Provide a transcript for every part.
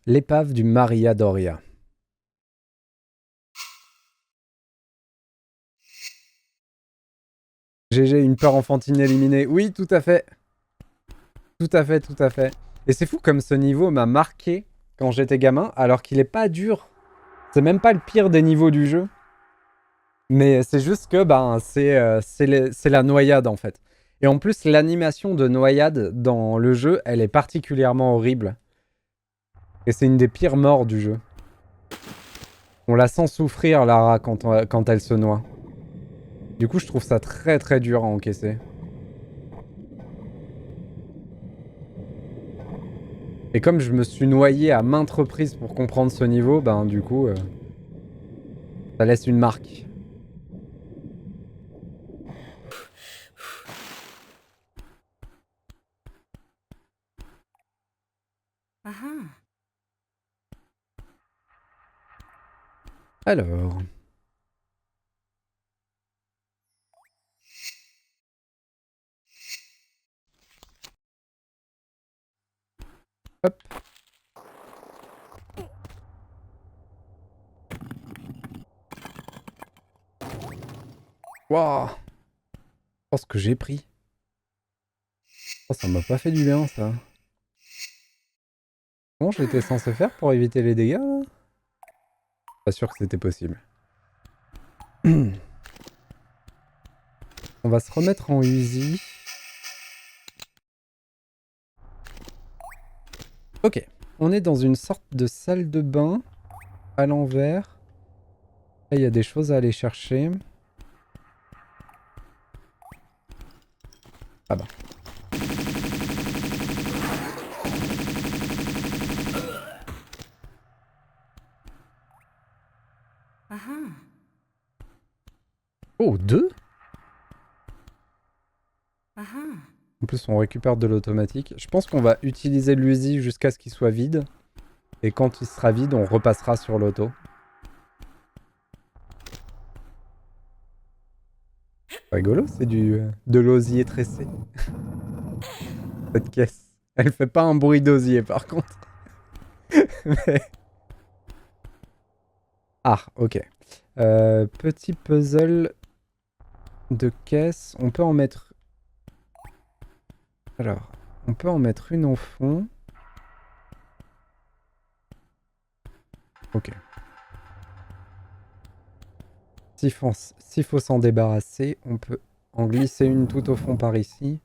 L'épave du Maria Doria. GG, une peur enfantine éliminée. Oui, tout à fait. Tout à fait, tout à fait. Et c'est fou comme ce niveau m'a marqué quand j'étais gamin, alors qu'il est pas dur. C'est même pas le pire des niveaux du jeu. Mais c'est juste que c'est la noyade en fait. Et en plus, l'animation de noyade dans le jeu, elle est particulièrement horrible. Et c'est une des pires morts du jeu. On la sent souffrir, Lara, quand elle se noie. Du coup, je trouve ça très très dur à encaisser. Et comme je me suis noyé à maintes reprises pour comprendre ce niveau, ben du coup, ça laisse une marque. Alors... Hop. Waouh. Oh, ce que j'ai pris. Oh, ça m'a pas fait du bien, ça. Comment j'étais censé faire pour éviter les dégâts, là? Pas sûr que c'était possible. On va se remettre en Uzi. Ok. On est dans une sorte de salle de bain à l'envers. Là, il y a des choses à aller chercher. Ah bah. Oh, 2? En plus, on récupère de l'automatique. Je pense qu'on va utiliser l'Uzi jusqu'à ce qu'il soit vide. Et quand il sera vide, on repassera sur l'auto. Rigolo, c'est de l'osier tressé. Cette caisse. Elle fait pas un bruit d'osier, par contre. Mais... Ah, ok. Petit puzzle de caisse. On peut en mettre... Alors, on peut en mettre une au fond. Ok. S'il faut s'en débarrasser, on peut en glisser une tout au fond par ici.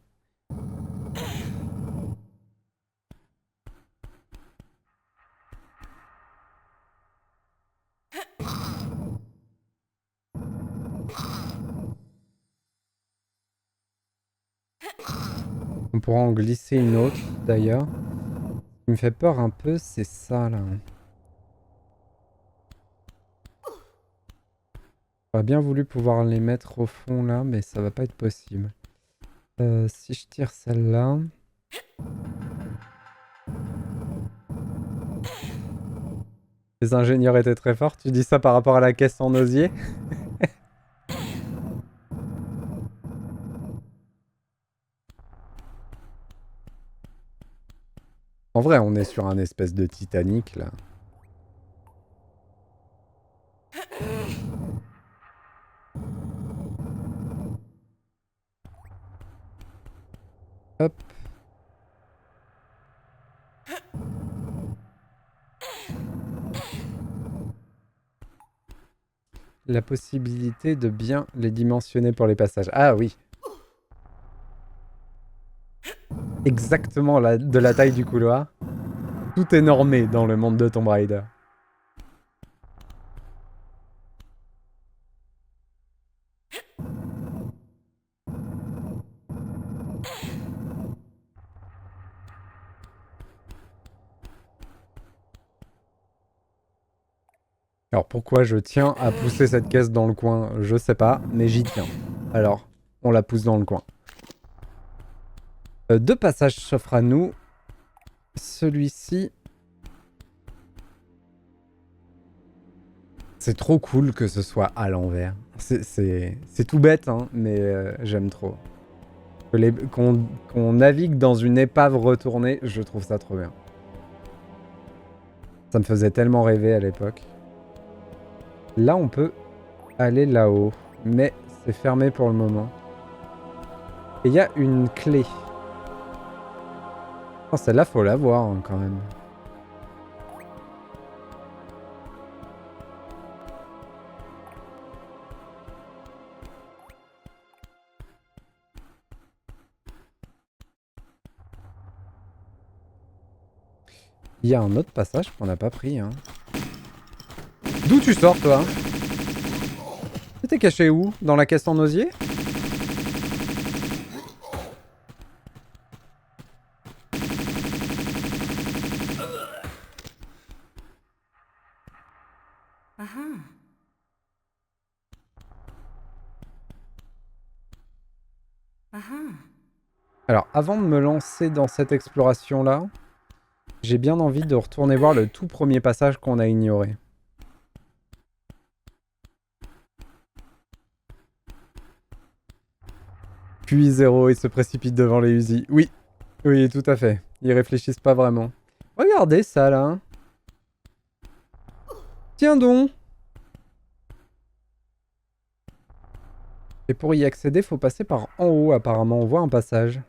On pourra en glisser une autre, d'ailleurs. Ce qui me fait peur un peu, c'est ça, là. J'aurais bien voulu pouvoir les mettre au fond, là, mais ça va pas être possible. Si je tire celle-là... Les ingénieurs étaient très forts. Tu dis ça par rapport à la caisse en osier? En vrai, on est sur un espèce de Titanic, là. Hop. La possibilité de bien les dimensionner pour les passages. Ah oui. Exactement de la taille du couloir. Tout est normé dans le monde de Tomb Raider. Alors pourquoi je tiens à pousser cette caisse dans le coin, je sais pas, mais j'y tiens. Alors, on la pousse dans le coin. Deux passages s'offrent à nous. Celui-ci... C'est trop cool que ce soit à l'envers. C'est tout bête, hein, mais j'aime trop. Qu'on navigue dans une épave retournée, je trouve ça trop bien. Ça me faisait tellement rêver à l'époque. Là, on peut aller là-haut. Mais c'est fermé pour le moment. Et il y a une clé. Oh, celle-là, faut la voir hein, quand même. Il y a un autre passage qu'on n'a pas pris. Hein. D'où tu sors, toi? T'es caché où? Dans la caisse en osier? Alors, avant de me lancer dans cette exploration-là, j'ai bien envie de retourner voir le tout premier passage qu'on a ignoré. Puis Zéro, il se précipite devant les Uzi. Oui, oui, tout à fait. Ils réfléchissent pas vraiment. Regardez ça, là. Tiens donc. Et pour y accéder, faut passer par en haut, apparemment. On voit un passage.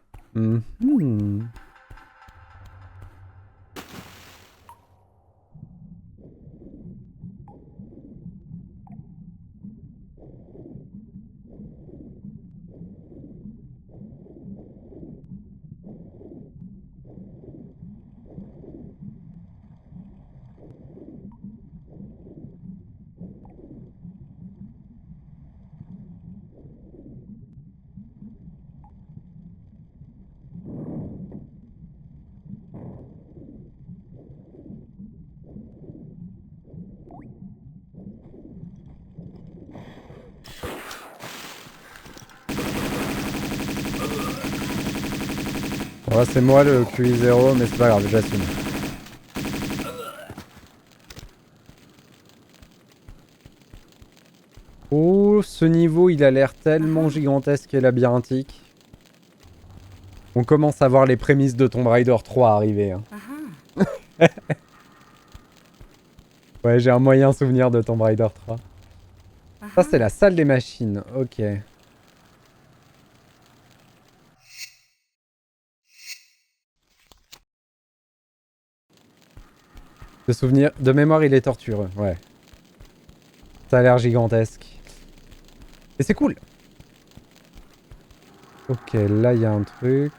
Ouais, c'est moi le QI0, mais c'est pas grave, j'assume. Oh, ce niveau, il a l'air tellement gigantesque et labyrinthique. On commence à voir les prémices de Tomb Raider 3 arriver. Hein. Ouais, j'ai un moyen souvenir de Tomb Raider 3. Ça, c'est la salle des machines. Ok. De souvenir, de mémoire, il est tortureux. Ouais. Ça a l'air gigantesque. Et c'est cool. Ok, là, il y a un truc.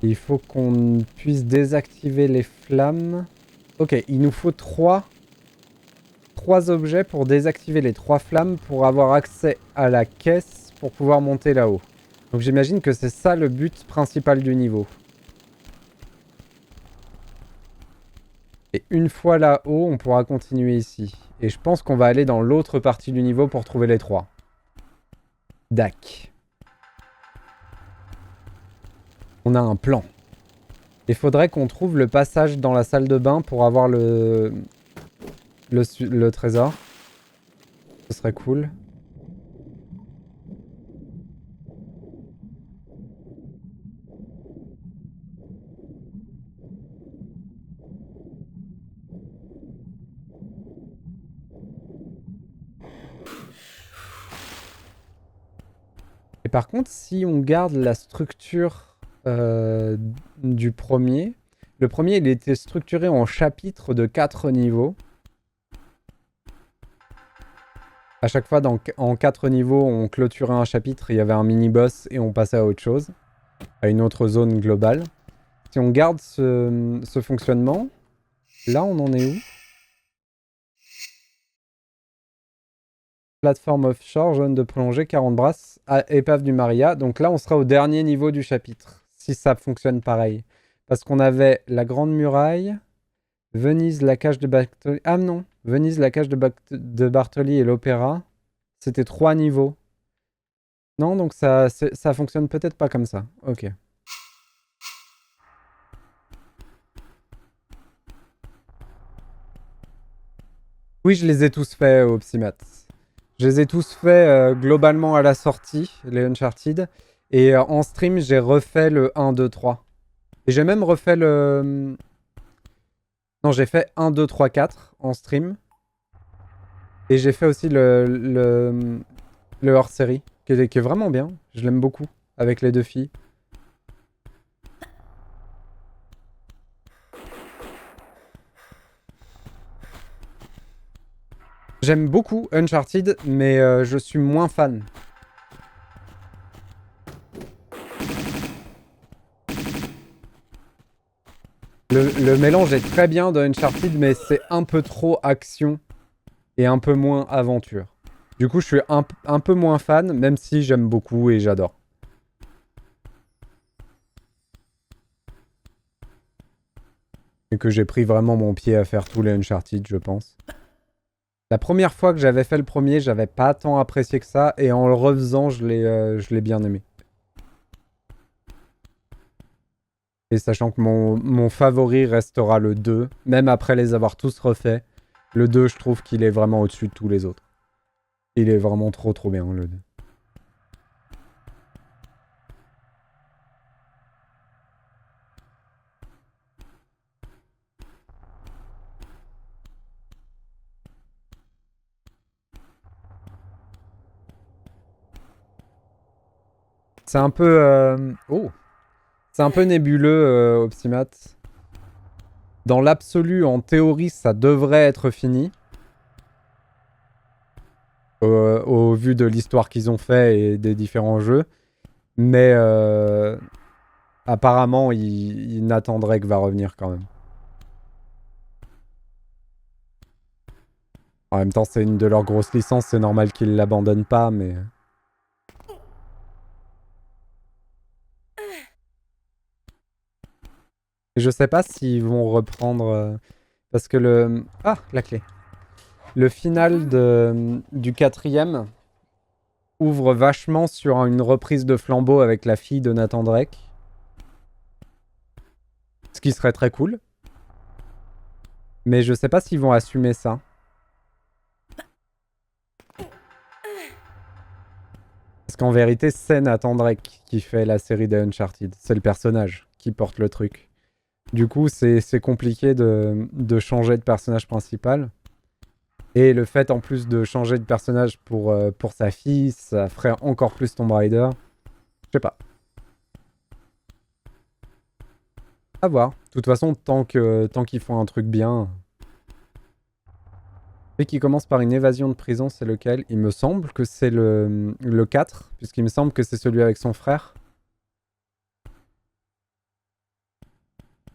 Il faut qu'on puisse désactiver les flammes. Ok, il nous faut 3 objets pour désactiver les 3 flammes pour avoir accès à la caisse pour pouvoir monter là-haut. Donc j'imagine que c'est ça le but principal du niveau. Et une fois là-haut, on pourra continuer ici. Et je pense qu'on va aller dans l'autre partie du niveau pour trouver les 3. Dac. On a un plan. Il faudrait qu'on trouve le passage dans la salle de bain pour avoir le trésor. Ce serait cool. Et par contre, si on garde la structure du premier, le premier il était structuré en chapitres de 4 niveaux. À chaque fois, en 4 niveaux, on clôturait un chapitre, il y avait un mini-boss et on passait à autre chose, à une autre zone globale. Si on garde ce fonctionnement, là on en est où? Plateforme offshore, zone de plongée, 40 brasses, épave du Maria. Donc là, on sera au dernier niveau du chapitre, si ça fonctionne pareil. Parce qu'on avait la Grande Muraille, Venise, la cage de Bartoli... Ah non, Venise, la cage de Bartoli et l'Opéra. C'était 3 niveaux. Non, donc ça fonctionne peut-être pas comme ça. Ok. Oui, je les ai tous faits au Psymat. Je les ai tous faits globalement à la sortie, les Uncharted. Et en stream, j'ai refait le 1, 2, 3. Et j'ai même refait le Non, j'ai fait 1, 2, 3, 4 en stream. Et j'ai fait aussi le hors-série, qui est vraiment bien. Je l'aime beaucoup, avec les 2 filles. J'aime beaucoup Uncharted, mais je suis moins fan. Le mélange est très bien de Uncharted, mais c'est un peu trop action et un peu moins aventure. Du coup, je suis un peu moins fan, même si j'aime beaucoup et j'adore. Et que j'ai pris vraiment mon pied à faire tous les Uncharted, je pense. La première fois que j'avais fait le premier, j'avais pas tant apprécié que ça, et en le refaisant, je l'ai bien aimé. Et sachant que mon favori restera le 2, même après les avoir tous refaits, le 2, je trouve qu'il est vraiment au-dessus de tous les autres. Il est vraiment trop bien, le 2. C'est un peu... Oh! C'est un peu nébuleux, Optimat. Dans l'absolu, en théorie, ça devrait être fini. Au vu de l'histoire qu'ils ont fait et des différents jeux. Mais apparemment, Nathan Drake va revenir quand même. En même temps, c'est une de leurs grosses licences, c'est normal qu'ils l'abandonnent pas, mais... Je sais pas s'ils vont reprendre... parce que le... Ah, la clé. Le final du 4e ouvre vachement sur une reprise de flambeau avec la fille de Nathan Drake. Ce qui serait très cool. Mais je sais pas s'ils vont assumer ça. Parce qu'en vérité, c'est Nathan Drake qui fait la série des Uncharted. C'est le personnage qui porte le truc. Du coup, c'est compliqué de changer de personnage principal. Et le fait en plus de changer de personnage pour sa fille, ça ferait encore plus Tomb Raider. Je sais pas. À voir. De toute façon, tant qu'ils font un truc bien. Et qui commence par une évasion de prison, c'est lequel? Il me semble que c'est le 4, puisqu'il me semble que c'est celui avec son frère.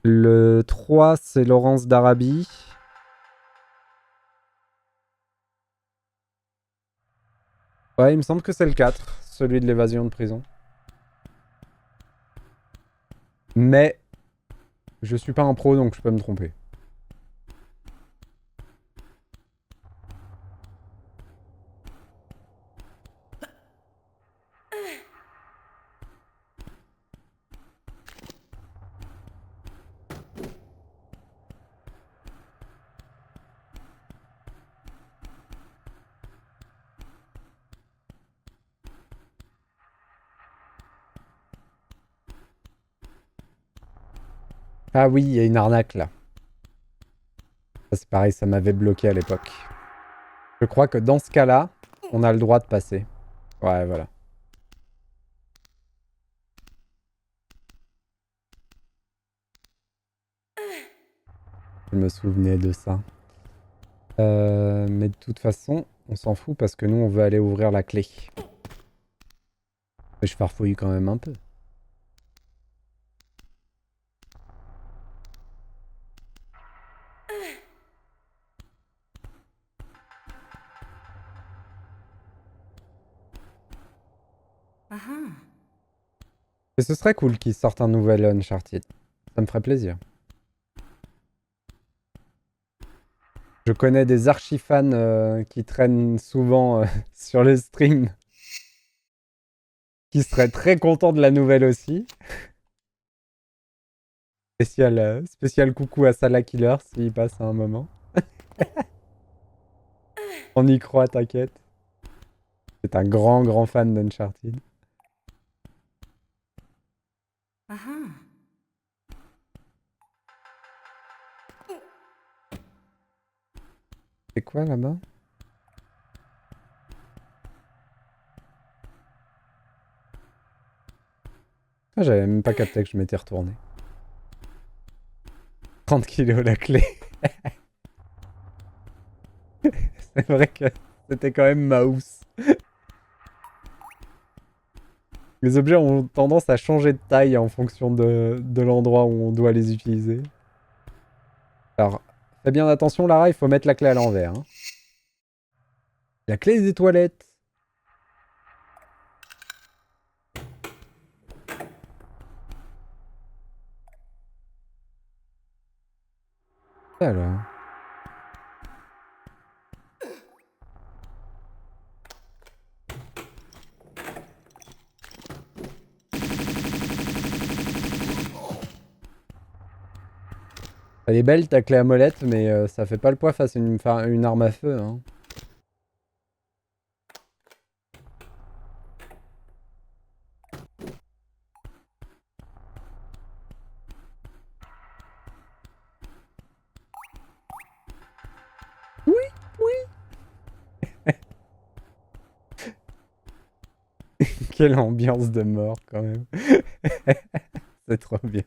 Le 3, c'est Laurence d'Arabie. Ouais, il me semble que c'est le 4, celui de l'évasion de prison. Mais je suis pas un pro, donc je peux me tromper. Ah oui, il y a une arnaque là. Ça, c'est pareil, ça m'avait bloqué à l'époque. Je crois que dans ce cas-là, on a le droit de passer. Ouais, voilà. Je me souvenais de ça. Mais de toute façon, on s'en fout parce que nous, on veut aller ouvrir la clé. Mais je farfouille quand même un peu. Et ce serait cool qu'ils sortent un nouvel Uncharted. Ça me ferait plaisir. Je connais des archi-fans qui traînent souvent sur le stream. Qui seraient très contents de la nouvelle aussi. Spécial coucou à Salah Killer s'il passe à un moment. On y croit, t'inquiète. C'est un grand fan d'Uncharted. C'est quoi là-bas? Ah, j'avais même pas capté que je m'étais retourné. 30 kilos la clé. C'est vrai que c'était quand même mouse. Les objets ont tendance à changer de taille en fonction de l'endroit où on doit les utiliser. Alors, fais bien attention Lara, il faut mettre la clé à l'envers. Hein. La clé des toilettes. Alors. Elle est belle ta clé à molette, mais ça fait pas le poids face à une arme à feu. Hein. Oui, oui. Quelle ambiance de mort quand même. C'est trop bien.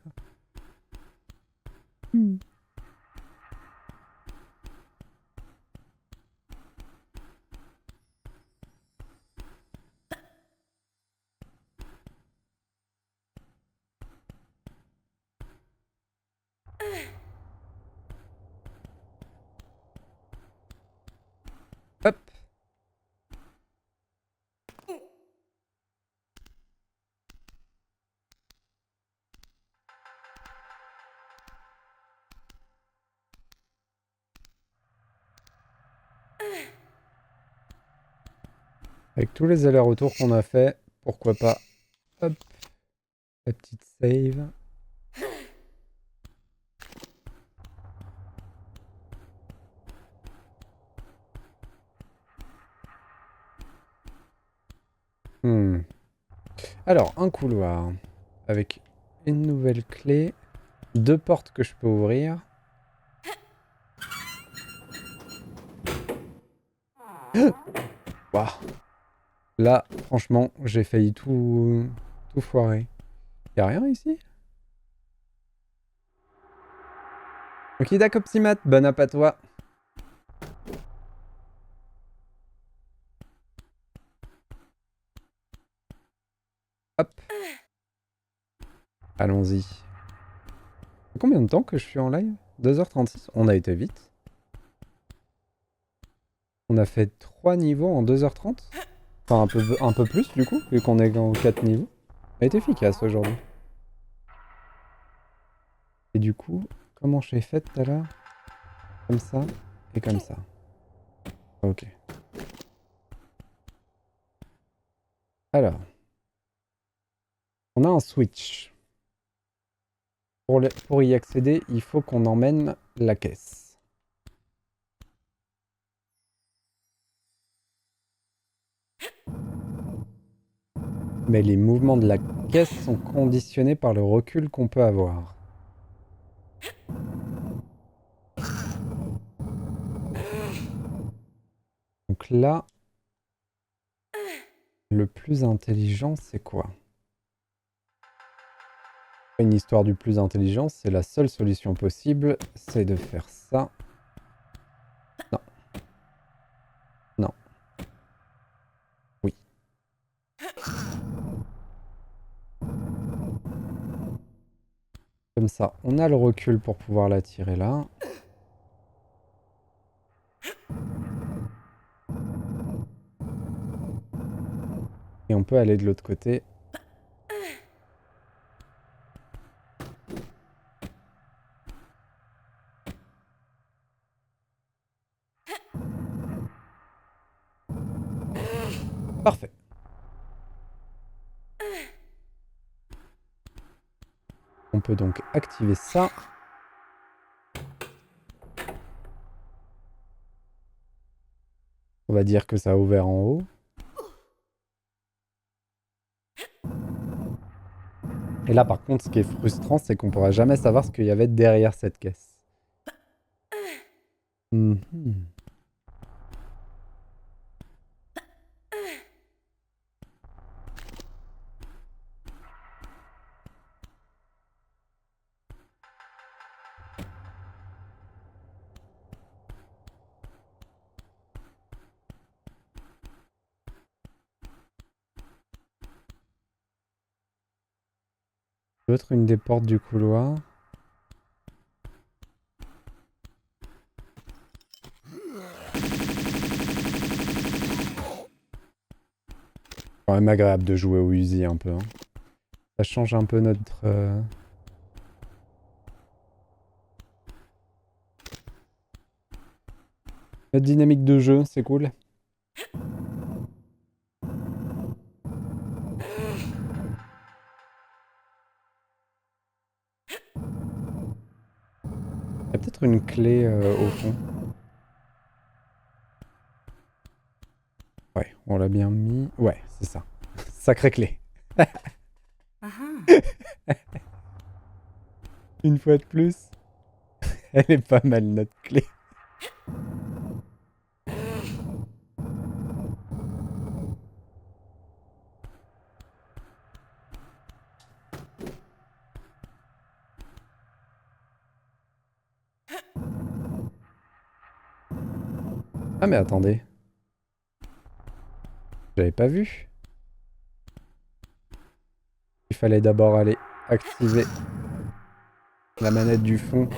Hop. Avec tous les allers-retours qu'on a fait, pourquoi pas. Hop. La petite save. Alors, un couloir. Avec une nouvelle clé. 2 portes que je peux ouvrir. Waouh. Là, franchement, j'ai failli tout foirer. Y'a rien ici? Ok, d'accord, Psymat, bonne app à toi. Hop. Allons-y. Combien de temps que je suis en live? 2h36. On a été vite. On a fait 3 niveaux en 2h30. Enfin, un peu plus du coup, vu qu'on est en 4 niveaux. On a été efficace aujourd'hui. Et du coup, comment j'ai fait tout à l'heure? Comme ça et comme ça. Ok. Alors. On a un switch. Pour y accéder, il faut qu'on emmène la caisse. Mais les mouvements de la caisse sont conditionnés par le recul qu'on peut avoir. Donc là, le plus intelligent, c'est quoi? Une histoire du plus intelligent, c'est la seule solution possible, c'est de faire ça. Non. Non. Oui. Comme ça, on a le recul pour pouvoir la tirer là. Et on peut aller de l'autre côté. Parfait. On peut donc activer ça. On va dire que ça a ouvert en haut. Et là, par contre, ce qui est frustrant, c'est qu'on pourra jamais savoir ce qu'il y avait derrière cette caisse. Peut-être une des portes du couloir. Quand même agréable de jouer au Uzi un peu. Hein. Ça change un peu notre dynamique de jeu, c'est cool. Il y a peut-être une clé au fond. Ouais, on l'a bien mis. Ouais, c'est ça. Sacrée clé. Une fois de plus. Elle est pas mal notre clé. Ah mais attendez. J'avais pas vu. Il fallait d'abord aller activer la manette du fond.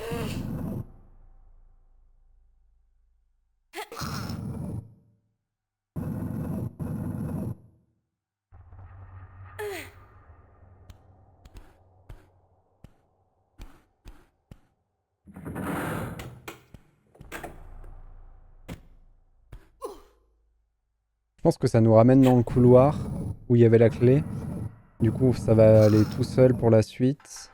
Je pense que ça nous ramène dans le couloir où il y avait la clé. Du coup, ça va aller tout seul pour la suite.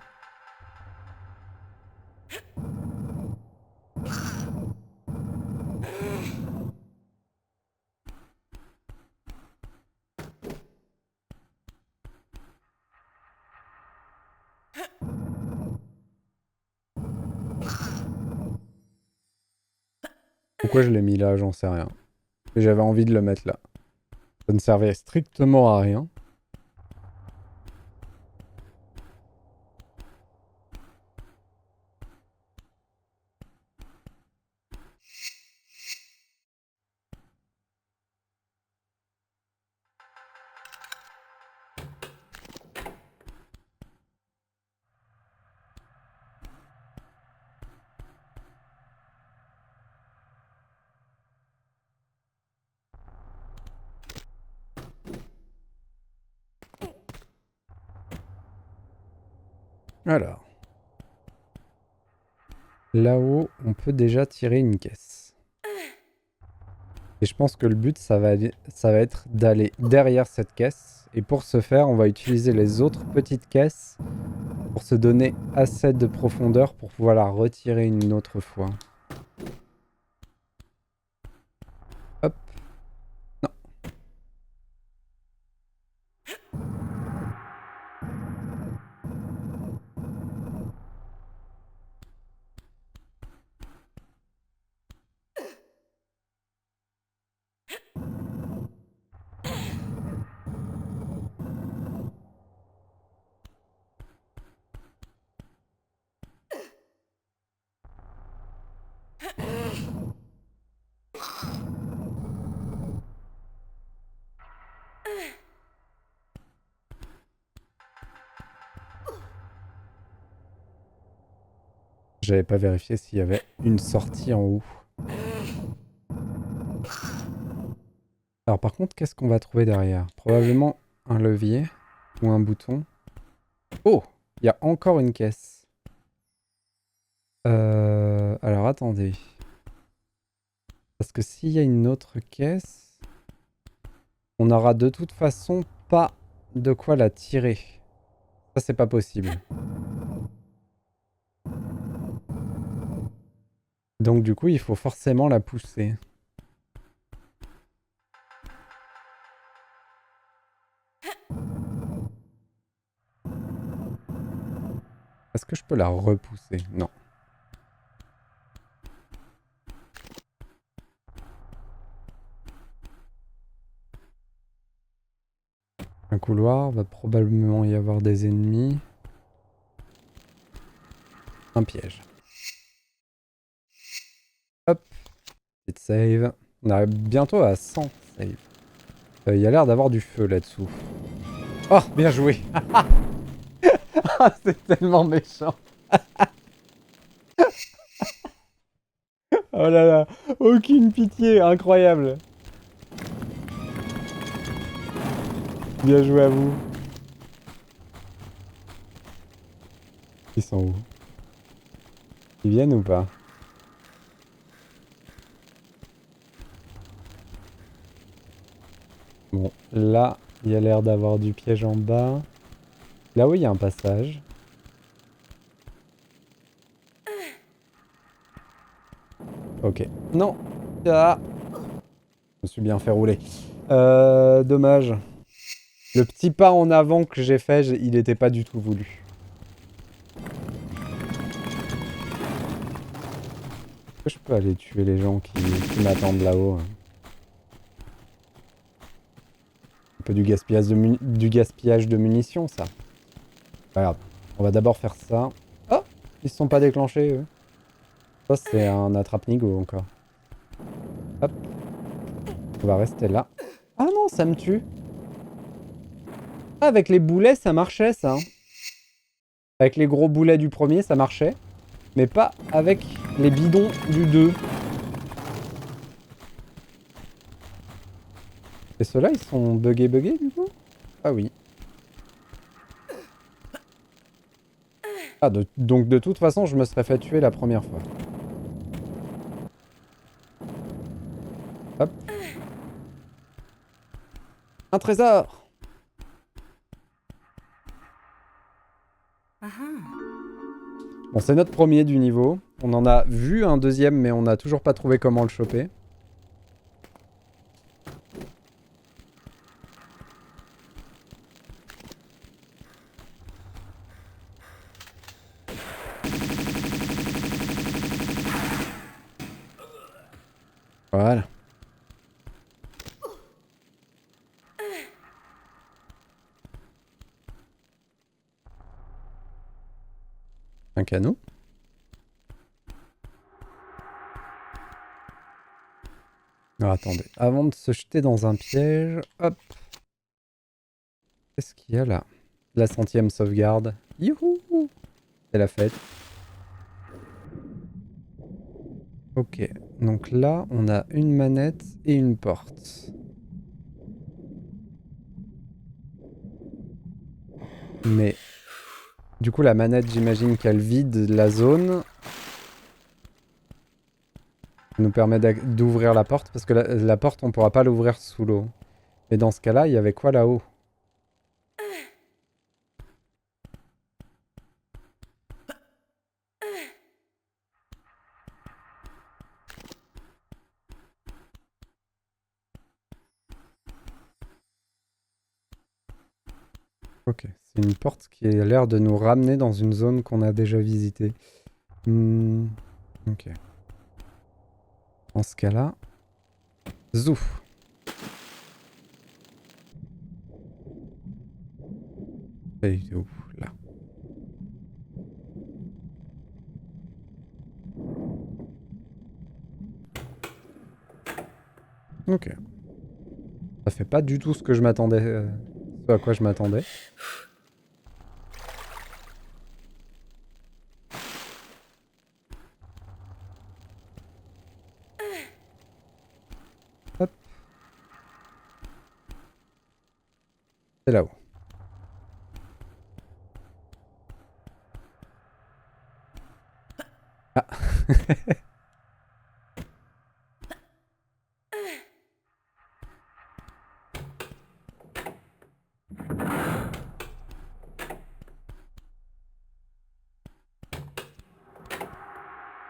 Pourquoi je l'ai mis là, j'en sais rien. Mais j'avais envie de le mettre là. Ça ne servait strictement à rien. Alors. Là-haut, on peut déjà tirer une caisse. Et je pense que le but, ça va être d'aller derrière cette caisse. Et pour ce faire, on va utiliser les autres petites caisses pour se donner assez de profondeur pour pouvoir la retirer une autre fois. Hop. Non. J'avais pas vérifié s'il y avait une sortie en haut. Alors par contre, qu'est-ce qu'on va trouver derrière? Probablement un levier ou un bouton. Oh! Il y a encore une caisse. Alors attendez. Parce que s'il y a une autre caisse, on n'aura de toute façon pas de quoi la tirer. Ça, c'est pas possible. Donc du coup, il faut forcément la pousser. Est-ce que je peux la repousser? Non. Un couloir, va probablement y avoir des ennemis. Un piège. Hop. Petite save. On arrive bientôt à 100 save. Il y a l'air d'avoir du feu là-dessous. Oh, bien joué. Ah, c'est tellement méchant. Oh là là, aucune pitié, incroyable. Bien joué à vous. Ils sont où? Ils viennent ou pas? Bon, là, il y a l'air d'avoir du piège en bas. Là où il y a un passage. Ok. Non. Ah. Je me suis bien fait rouler. Dommage. Le petit pas en avant que j'ai fait, il n'était pas du tout voulu. Est-ce que je peux aller tuer les gens qui m'attendent là-haut? Un peu du gaspillage de munitions, ça. Pas grave. On va d'abord faire ça. Oh! Ils se sont pas déclenchés, eux. Ça, c'est un attrape-nigo encore. Hop. On va rester là. Ah non, ça me tue. Ah, avec les boulets, ça marchait, ça. Avec les gros boulets du premier, ça marchait. Mais pas avec les bidons du 2. Et ceux-là, ils sont buggés du coup? Ah oui. Ah, donc de toute façon, je me serais fait tuer la première fois. Hop. Un trésor! Bon, c'est notre premier du niveau. On en a vu un deuxième, mais on n'a toujours pas trouvé comment le choper. Voilà. Un canot. Alors attendez, avant de se jeter dans un piège, hop. Qu'est-ce qu'il y a là? La 100e sauvegarde. Youhou! C'est la fête. Ok, donc là, on a une manette et une porte. Mais du coup, la manette, j'imagine qu'elle vide la zone. Ça nous permet d'ouvrir la porte, parce que la porte, on pourra pas l'ouvrir sous l'eau. Mais dans ce cas-là, il y avait quoi là-haut? Ok, c'est une porte qui a l'air de nous ramener dans une zone qu'on a déjà visitée. Ok. Dans ce cas-là... Zouf! Et il est où? Là. Ok. Ça fait pas du tout ce que je m'attendais... ce à quoi je m'attendais. Hop. C'est là-haut. Ah.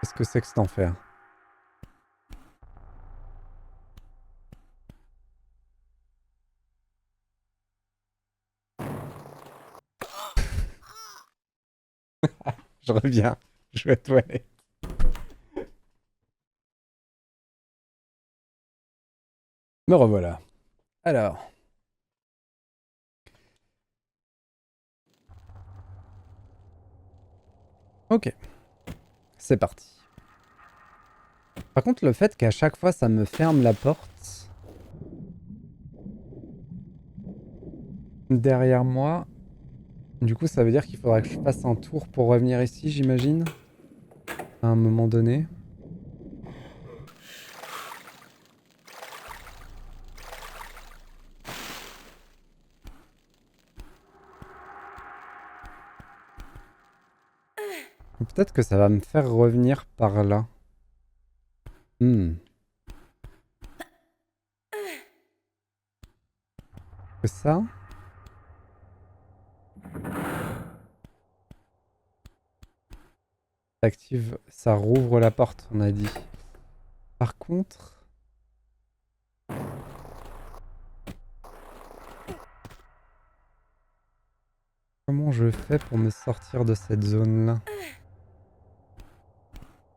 Qu'est-ce que c'est que cet enfer? Je reviens. Je vais aux toilettes. Me revoilà. Alors. Ok. C'est parti. Par contre, le fait qu'à chaque fois ça me ferme la porte derrière moi, Du coup, ça veut dire qu'il faudra que je fasse un tour pour revenir ici, j'imagine. À un moment donné. Peut-être que ça va me faire revenir par là. Que ça. Ça active, ça rouvre la porte, on a dit. Par contre... Comment je fais pour me sortir de cette zone-là?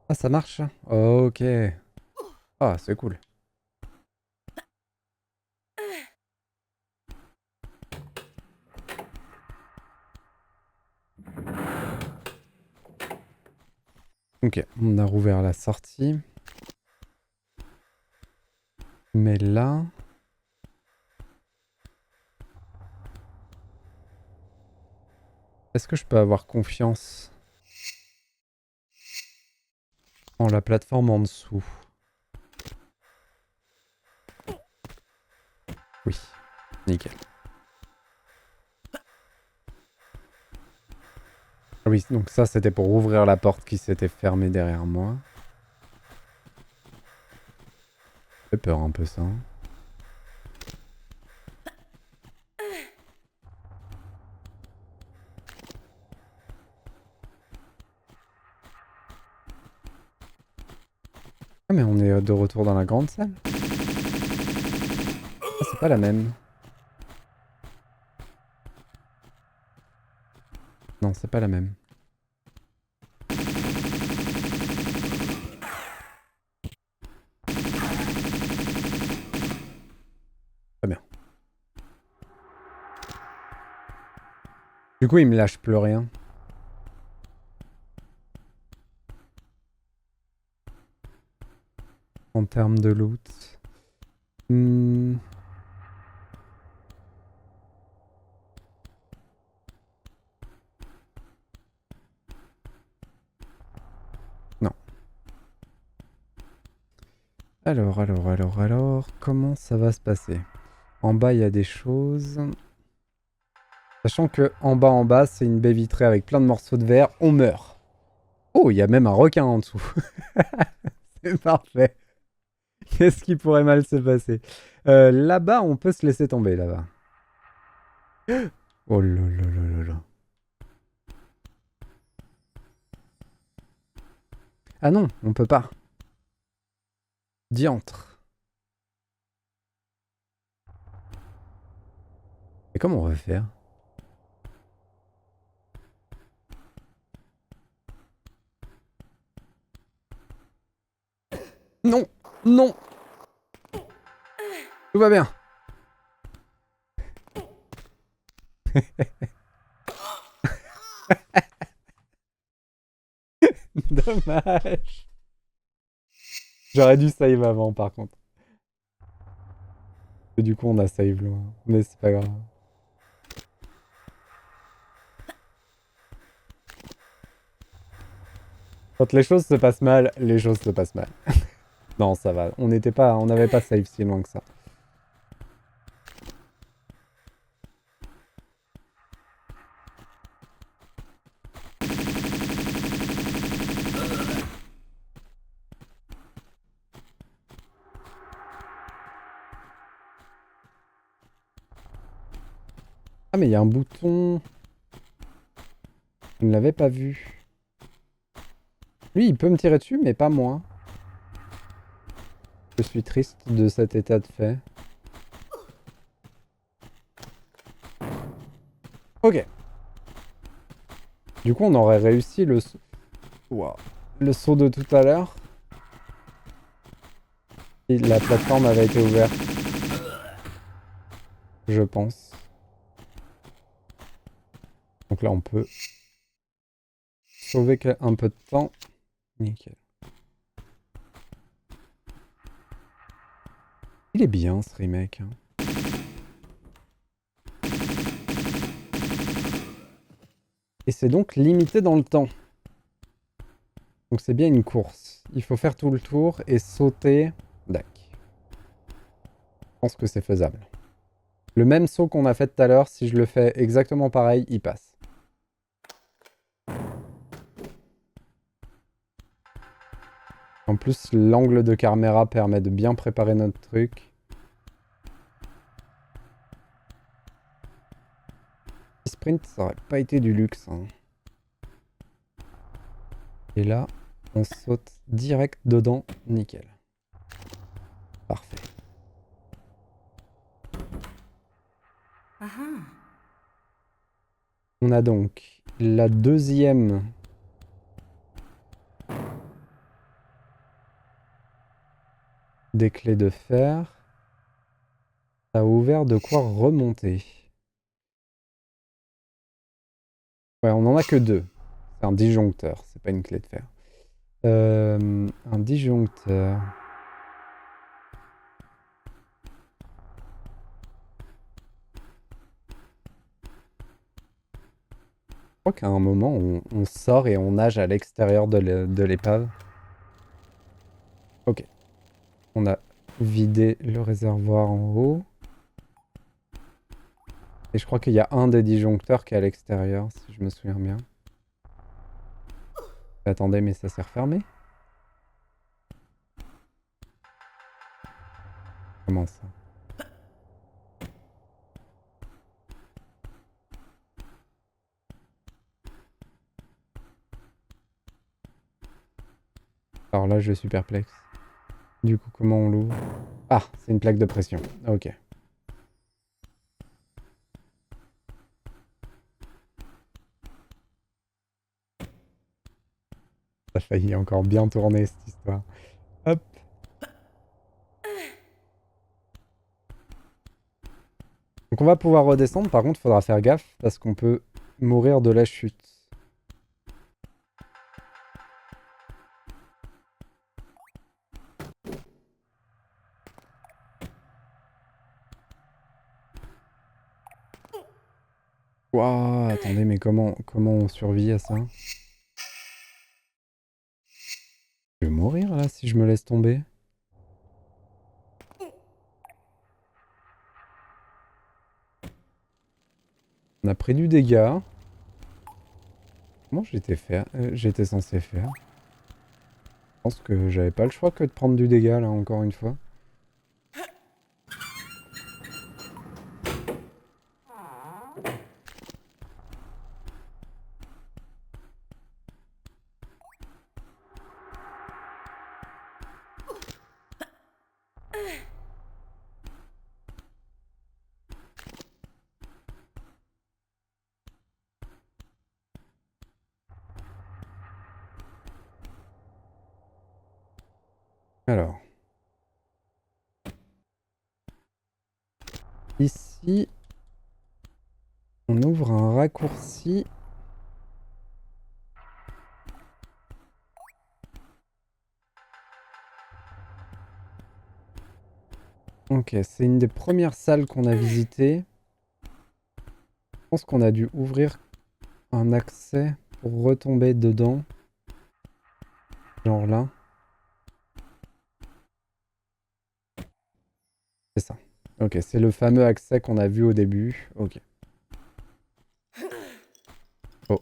Ah, ça marche? Ok. Ah, c'est cool. Ok, on a rouvert la sortie. Mais là... Est-ce que je peux avoir confiance en la plateforme en dessous? Oui, nickel. Ah oui, donc ça c'était pour ouvrir la porte qui s'était fermée derrière moi. J'ai peur un peu ça. Ah mais on est de retour dans la grande salle. Ah c'est pas la même. Non, c'est pas la même. Très bien. Du coup, il me lâche plus rien. En termes de loot. Non. Alors, comment ça va se passer? En bas, il y a des choses. Sachant que en bas, c'est une baie vitrée avec plein de morceaux de verre. On meurt. Oh, il y a même un requin en dessous. C'est parfait. Qu'est-ce qui pourrait mal se passer? Là-bas, on peut se laisser tomber, là-bas. Oh là là là là là. Ah non, on peut pas. Diantre. Et comment on va faire? Non! Non! Tout va bien. Dommage. J'aurais dû save avant, par contre. Et du coup, on a save loin. Mais c'est pas grave. Quand les choses se passent mal, les choses se passent mal. Non, ça va. On n'avait pas save si loin que ça. Ah, mais il y a un bouton. Je ne l'avais pas vu. Lui, il peut me tirer dessus, mais pas moi. Je suis triste de cet état de fait. Ok. Du coup, on aurait réussi le saut. Wow. Le saut de tout à l'heure. Et la plateforme avait été ouverte. Je pense. Donc là, on peut sauver un peu de temps. Nickel. Il est bien, ce remake. Hein. Et c'est donc limité dans le temps. Donc c'est bien une course. Il faut faire tout le tour et sauter. Dac. Je pense que c'est faisable. Le même saut qu'on a fait tout à l'heure, si je le fais exactement pareil, il passe. En plus, l'angle de caméra permet de bien préparer notre truc. Sprint, ça aurait pas été du luxe. Hein. Et là, on saute direct dedans. Nickel. Parfait. On a donc la deuxième des clés de fer. Ça a ouvert de quoi remonter. Ouais, on en a que deux. C'est un disjoncteur, c'est pas une clé de fer. Un disjoncteur. Je crois qu'à un moment, on sort et on nage à l'extérieur de l'épave. Ok. On a vidé le réservoir en haut. Et je crois qu'il y a un des disjoncteurs qui est à l'extérieur, si je me souviens bien. Attendez, mais ça s'est refermé? Comment ça? Alors là, je suis perplexe. Du coup, comment on l'ouvre? Ah, c'est une plaque de pression. Ok. Ça a failli encore bien tourner, cette histoire. Hop. Donc on va pouvoir redescendre. Par contre, il faudra faire gaffe parce qu'on peut mourir de la chute. Waouh, attendez, mais comment on survit à ça? Je vais mourir là si je me laisse tomber. On a pris du dégât. Comment j'étais censé faire? Je pense que j'avais pas le choix que de prendre du dégât là, encore une fois. Alors. Ici, on ouvre un raccourci. Ok, c'est une des premières salles qu'on a visitées. Je pense qu'on a dû ouvrir un accès pour retomber dedans. Genre là. C'est ça. Ok, c'est le fameux accès qu'on a vu au début. Ok. Oh.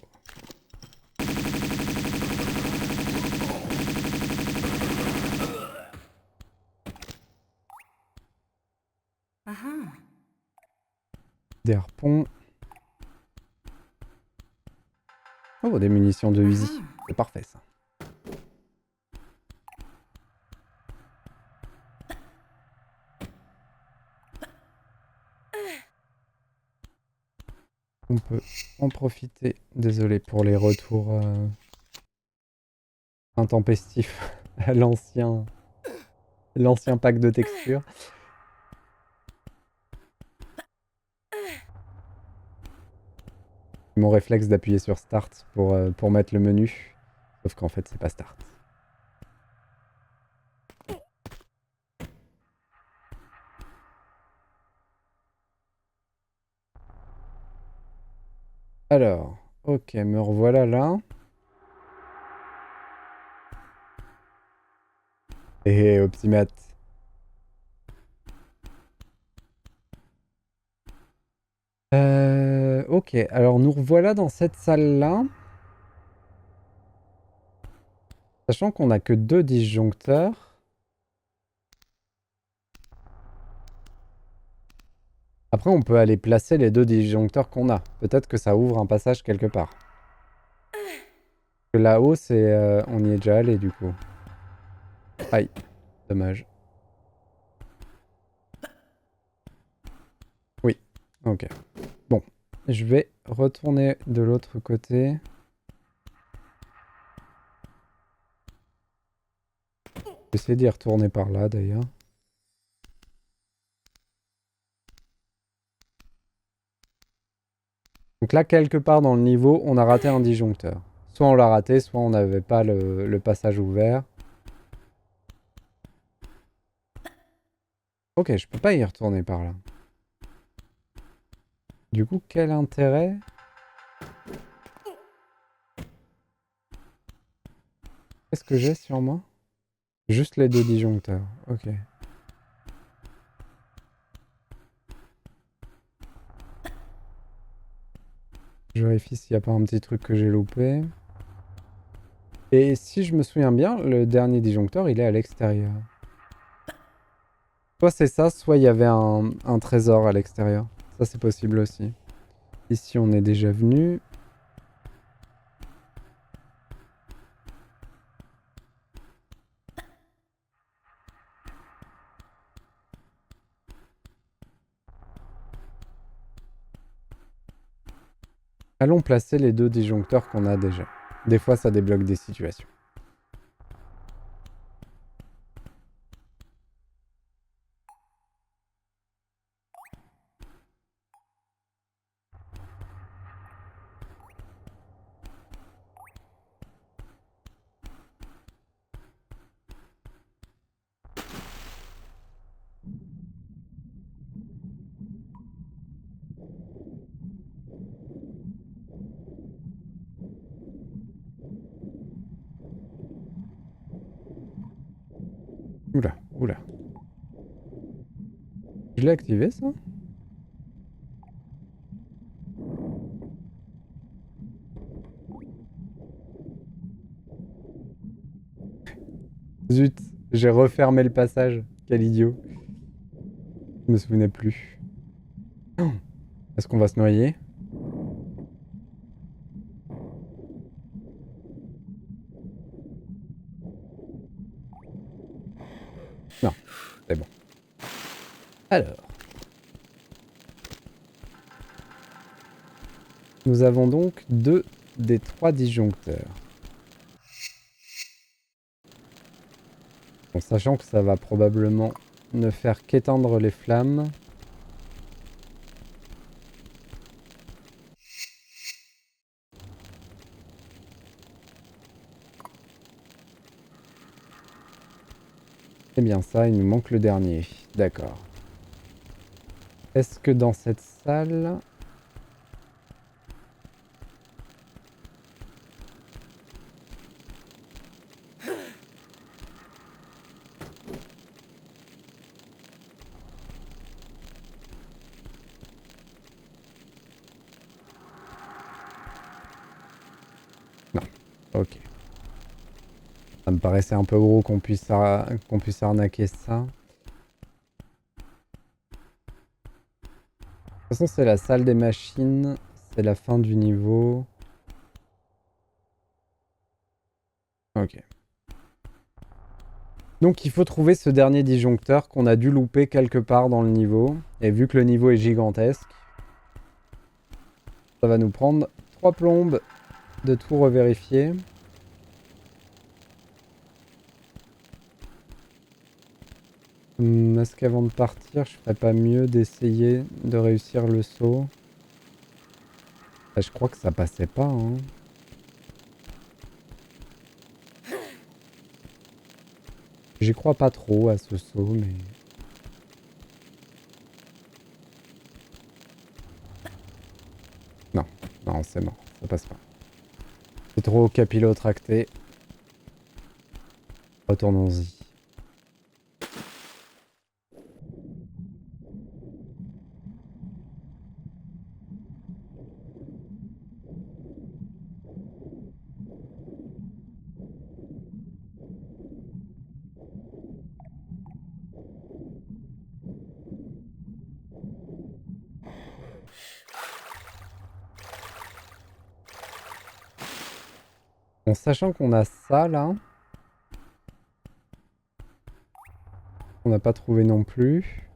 Des harpons. Oh, des munitions de Uzi. C'est parfait ça. On peut en profiter. Désolé pour les retours intempestifs à l'ancien pack de textures. Mon réflexe d'appuyer sur Start pour mettre le menu. Sauf qu'en fait, c'est pas Start. Alors, Ok, me revoilà là. Et Optimat. Ok, alors nous revoilà dans cette salle-là. Sachant qu'on n'a que 2 disjoncteurs. Après, on peut aller placer les 2 disjoncteurs qu'on a. Peut-être que ça ouvre un passage quelque part. Là-haut, c'est... on y est déjà allé, du coup. Aïe, dommage. Oui, ok. Bon, je vais retourner de l'autre côté. Je vais essayer d'y retourner par là, d'ailleurs. Donc là, quelque part dans le niveau, on a raté un disjoncteur. Soit on l'a raté, soit on n'avait pas le passage ouvert. Ok, je peux pas y retourner par là. Du coup, quel intérêt? Qu'est-ce que j'ai sur moi? Juste les 2 disjoncteurs. Ok. Je vérifie s'il n'y a pas un petit truc que j'ai loupé. Et si je me souviens bien, le dernier disjoncteur, il est à l'extérieur. Soit c'est ça, soit il y avait un trésor à l'extérieur. Ça, c'est possible aussi. Ici, on est déjà venu. Allons placer les 2 disjoncteurs qu'on a déjà. Des fois, ça débloque des situations. Oula, oula. Je l'ai activé, ça? Zut, j'ai refermé le passage. Quel idiot. Je me souvenais plus. Est-ce qu'on va se noyer? Non, c'est bon. Alors. Nous avons donc 2 des 3 disjoncteurs. En sachant que ça va probablement ne faire qu'étendre les flammes. C'est bien ça, il nous manque le dernier. D'accord. Est-ce que dans cette salle... Non. Ok. Ça me paraissait un peu gros qu'on puisse arnaquer ça. De toute façon, c'est la salle des machines. C'est la fin du niveau. Ok. Donc il faut trouver ce dernier disjoncteur qu'on a dû louper quelque part dans le niveau. Et vu que le niveau est gigantesque, ça va nous prendre 3 plombes de tout revérifier. Est-ce qu'avant de partir, je ferais pas mieux d'essayer de réussir le saut? Bah, je crois que ça passait pas, hein. J'y crois pas trop à ce saut, mais... Non, non, c'est mort. ça passe pas. C'est trop capillotracté. Retournons-y. En sachant qu'on a ça là. On n'a pas trouvé non plus.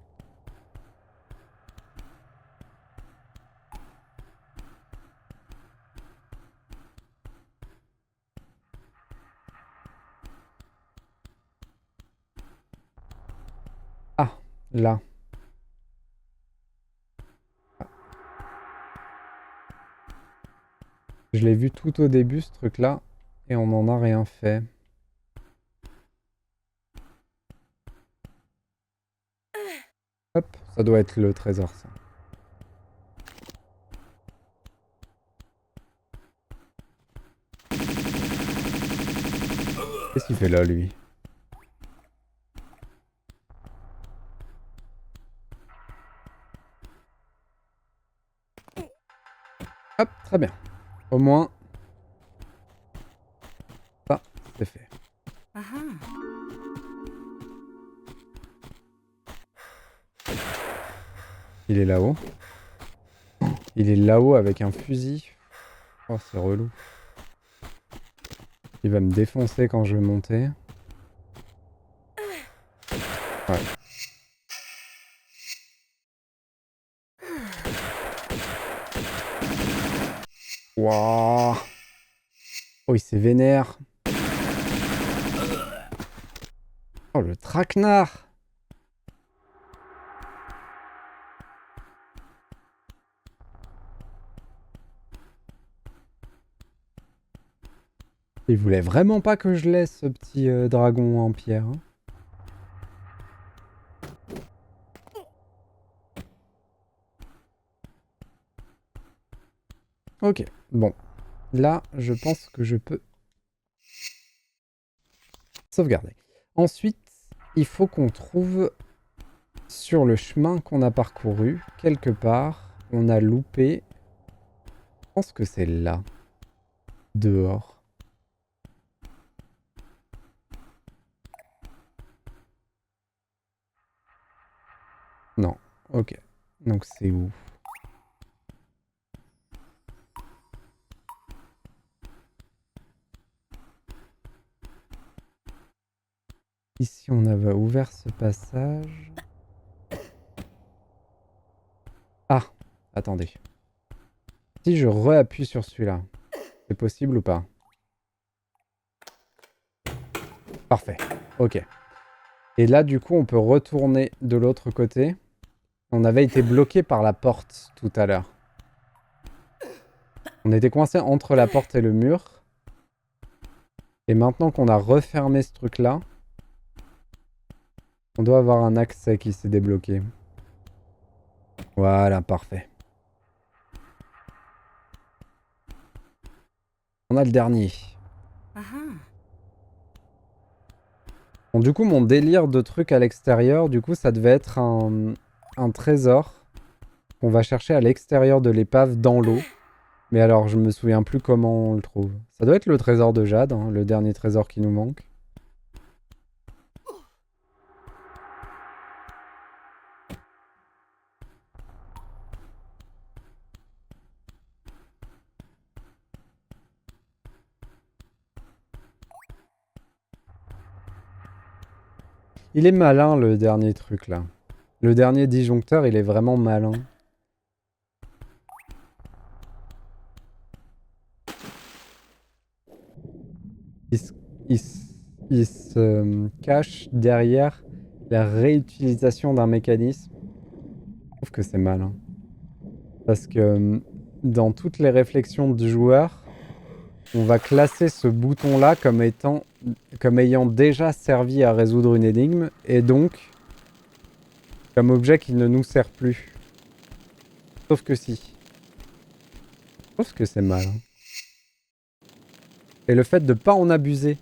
Ah, là. Ah. Je l'ai vu tout au début ce truc là. Et on n'en a rien fait. Hop, ça doit être le trésor ça. Qu'est-ce qu'il fait là lui? Hop, très bien. Au moins, ça, c'est fait. Il est là-haut. Il est là-haut avec un fusil. Oh, c'est relou. Il va me défoncer quand je vais monter. Ouais. Wouah. Oh, il s'est vénère. Oh, le traquenard. Il voulait vraiment pas que je laisse ce petit dragon en pierre. Hein. Ok, bon. Là, je pense que je peux sauvegarder. Ensuite, il faut qu'on trouve sur le chemin qu'on a parcouru, quelque part, on a loupé. Je pense que c'est là. Dehors. Non, ok. Donc c'est où? Ici, on avait ouvert ce passage. Ah, attendez. Si je re-appuie sur celui-là, c'est possible ou pas? Parfait, ok. Et là, du coup, on peut retourner de l'autre côté. On avait été bloqué par la porte tout à l'heure. On était coincé entre la porte et le mur. Et maintenant qu'on a refermé ce truc-là, on doit avoir un accès qui s'est débloqué. Voilà, parfait. On a le dernier. Bon, du coup, mon délire de truc à l'extérieur, du coup, ça devait être un trésor qu'on va chercher à l'extérieur de l'épave dans l'eau. Mais alors, je me souviens plus comment on le trouve. Ça doit être le trésor de Jade, hein, le dernier trésor qui nous manque. Il est malin, le dernier truc, là. Le dernier disjoncteur, il est vraiment malin. Il se cache derrière la réutilisation d'un mécanisme. Je trouve que c'est malin. Parce que dans toutes les réflexions du joueur, on va classer ce bouton-là comme ayant déjà servi à résoudre une énigme, et donc comme objet qui ne nous sert plus. Sauf que si. Je trouve que c'est malin. Et le fait de pas en abuser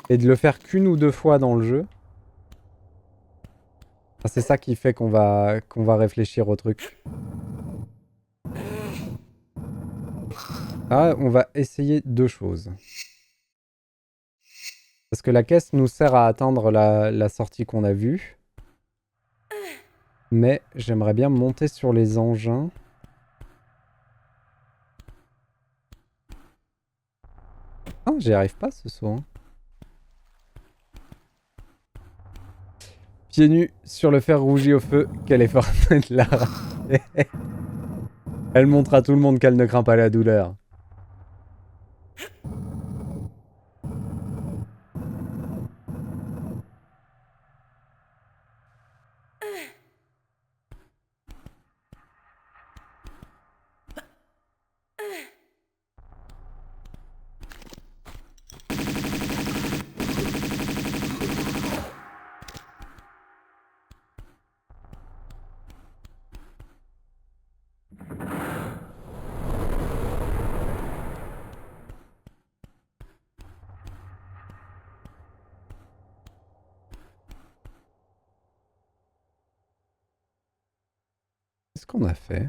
et de le faire qu'une ou deux fois dans le jeu, c'est ça qui fait qu'on va réfléchir au truc. Ah, on va essayer deux choses. Parce que la caisse nous sert à atteindre la sortie qu'on a vue. Mais j'aimerais bien monter sur les engins. Ah, j'y arrive pas ce soir. Pieds nus sur le fer rougi au feu, quelle est forte Lara. Elle montre à tout le monde qu'elle ne craint pas la douleur. Qu'est-ce qu'on a fait?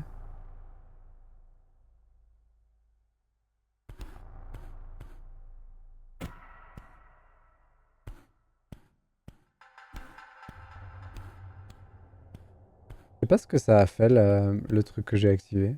Je sais pas ce que ça a fait le truc que j'ai activé.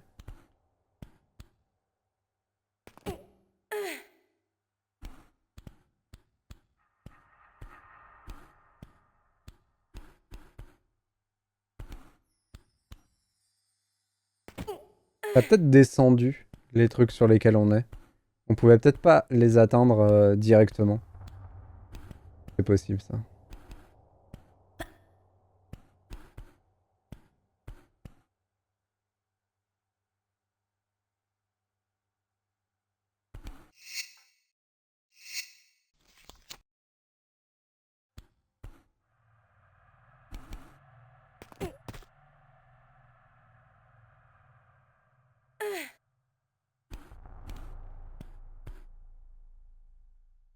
Ça a peut-être descendu les trucs sur lesquels on est. On pouvait peut-être pas les atteindre directement. C'est possible ça.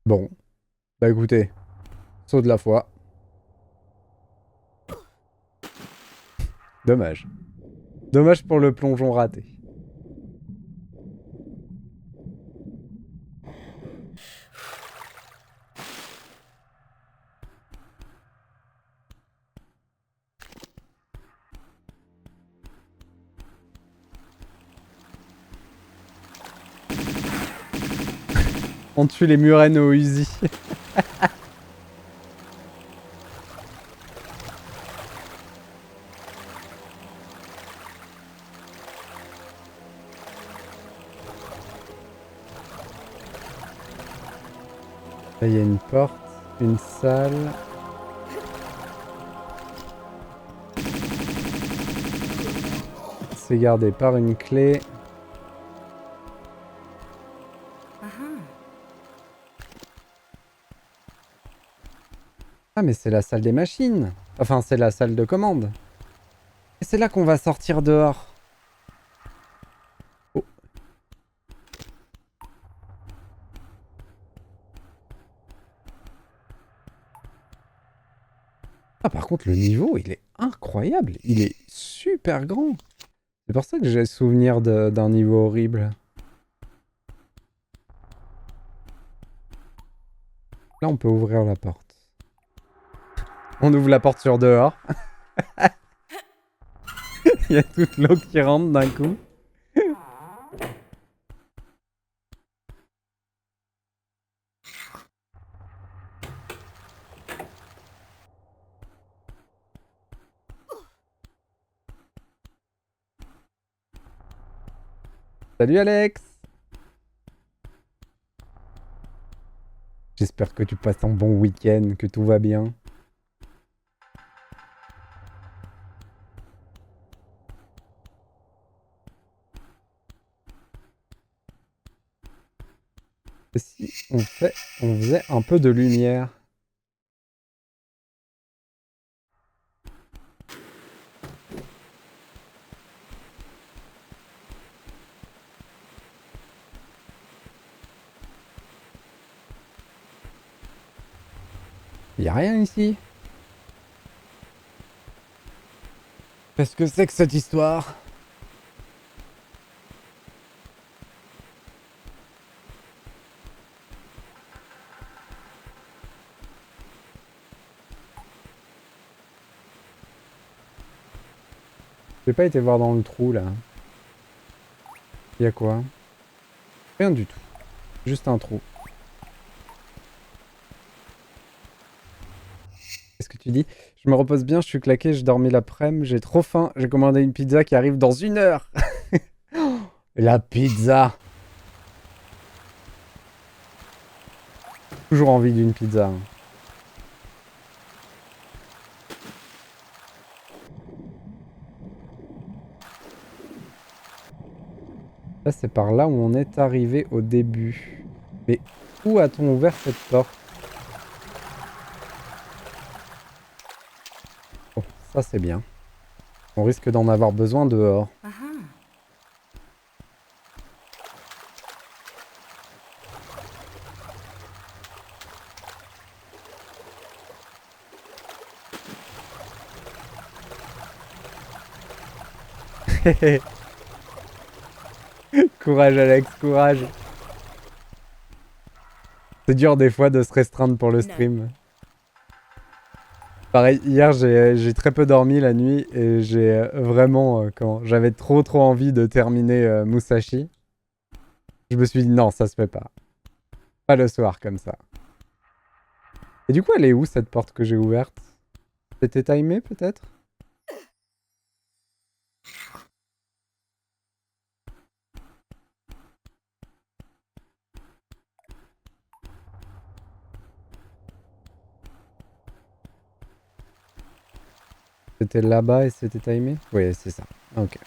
Bon, bah écoutez, saut de la foi. Dommage. Dommage pour le plongeon raté. On tue les murènes au Uzi. Là, il y a une porte, une salle. C'est gardé par une clé. Ah, mais c'est la salle des machines. Enfin, c'est la salle de commande. Et c'est là qu'on va sortir dehors. Oh. Ah, par contre, le niveau, il est incroyable. Il est super grand. C'est pour ça que j'ai souvenir d'un niveau horrible. Là, on peut ouvrir la porte. On ouvre la porte sur dehors. Il y a toute l'eau qui rentre d'un coup. Salut Alex! J'espère que tu passes un bon week-end, que tout va bien. Et si on faisait un peu de lumière? Y a rien ici. Qu'est-ce que c'est que cette histoire? J'ai pas été voir dans le trou là. Y a quoi? Rien du tout. Juste un trou. Qu'est-ce que tu dis? Je me repose bien, je suis claqué, je dormis l'après-midi, j'ai trop faim, j'ai commandé une pizza qui arrive dans 1 heure. La pizza. Toujours envie d'une pizza. Là, c'est par là où on est arrivé au début. Mais où a-t-on ouvert cette porte? Oh, ça c'est bien. On risque d'en avoir besoin dehors. Courage Alex, courage. C'est dur des fois de se restreindre pour le stream. Pareil, hier j'ai très peu dormi la nuit et j'ai vraiment, quand j'avais trop envie de terminer Musashi, je me suis dit non, ça se fait pas. Pas le soir comme ça. Et du coup, elle est où cette porte que j'ai ouverte? C'était timé peut-être? C'était là-bas et c'était timé? Oui, c'est ça. Ok.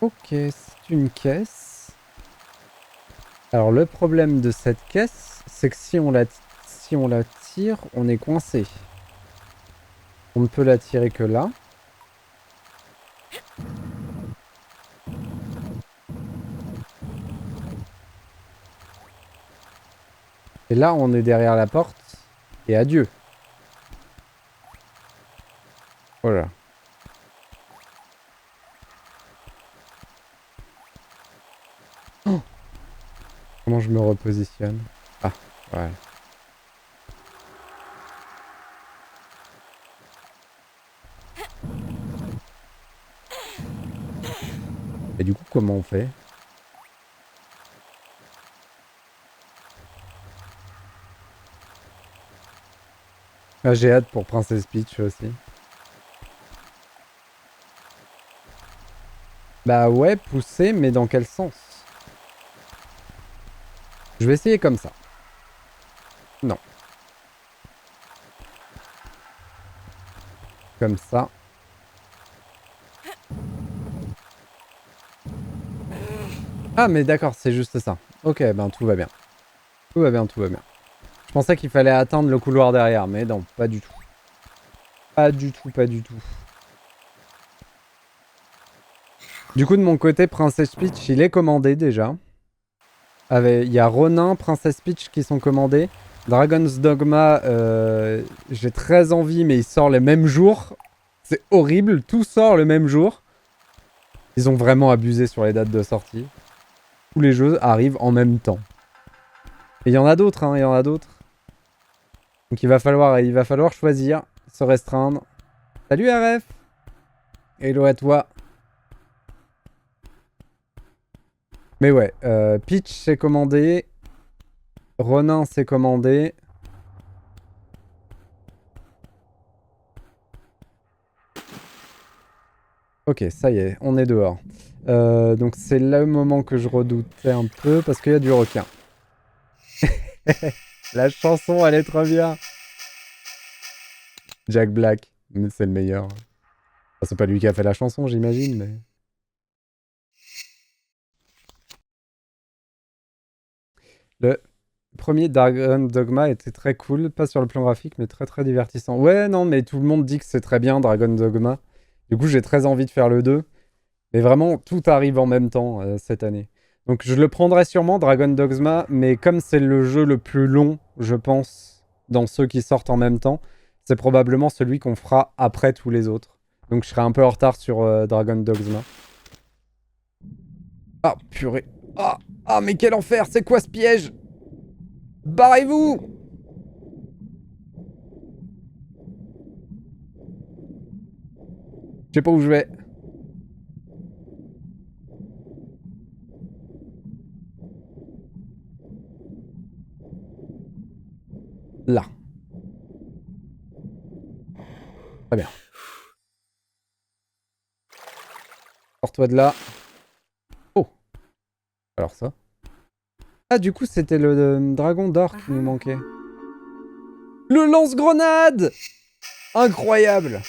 Ok, c'est une caisse. Alors le problème de cette caisse, c'est que si on la tire, on est coincé. On ne peut la tirer que là. Et là, on est derrière la porte. Et adieu. Voilà. Oh, comment je me repositionne? Ah, voilà. Et du coup, comment on fait? Ah, j'ai hâte pour Princess Peach aussi. Bah ouais, pousser, mais dans quel sens? Je vais essayer comme ça. Non. Comme ça. Ah, mais d'accord, c'est juste ça. Ok, ben tout va bien. Tout va bien, tout va bien. Je pensais qu'il fallait attendre le couloir derrière, mais non, pas du tout. Pas du tout, pas du tout. Du coup, de mon côté, Princess Peach, il est commandé déjà. Il y a Ronin, Princess Peach qui sont commandés. Dragon's Dogma, j'ai très envie, mais il sort le même jour. C'est horrible, tout sort le même jour. Ils ont vraiment abusé sur les dates de sortie. Tous les jeux arrivent en même temps. Et il y en a d'autres, hein, il y en a d'autres. Donc il va falloir choisir, se restreindre. Salut RF. Hello à toi. Mais ouais, Peach c'est commandé. Ronin c'est commandé. Ok, ça y est, on est dehors. Donc c'est le moment que je redoutais un peu parce qu'il y a du requin. La chanson, elle est trop bien. Jack Black, c'est le meilleur. Enfin, c'est pas lui qui a fait la chanson, j'imagine, mais... Le Premier Dragon Dogma était très cool, pas sur le plan graphique, mais très très divertissant. Ouais, non, mais tout le monde dit que c'est très bien, Dragon Dogma. Du coup, j'ai très envie de faire le 2. Mais vraiment, tout arrive en même temps cette année. Donc je le prendrai sûrement, Dragon Dogma, mais comme c'est le jeu le plus long, je pense, dans ceux qui sortent en même temps, c'est probablement celui qu'on fera après tous les autres. Donc je serai un peu en retard sur Dragon Dogma. Ah, purée. Ah, ah, mais quel enfer, c'est quoi ce piège? Barrez-vous! Je sais pas où je vais. Là. Très bien. Sors-toi de là. Oh. Alors ça. Ah, du coup, c'était le dragon d'or qui nous manquait. Le lance-grenade! Incroyable!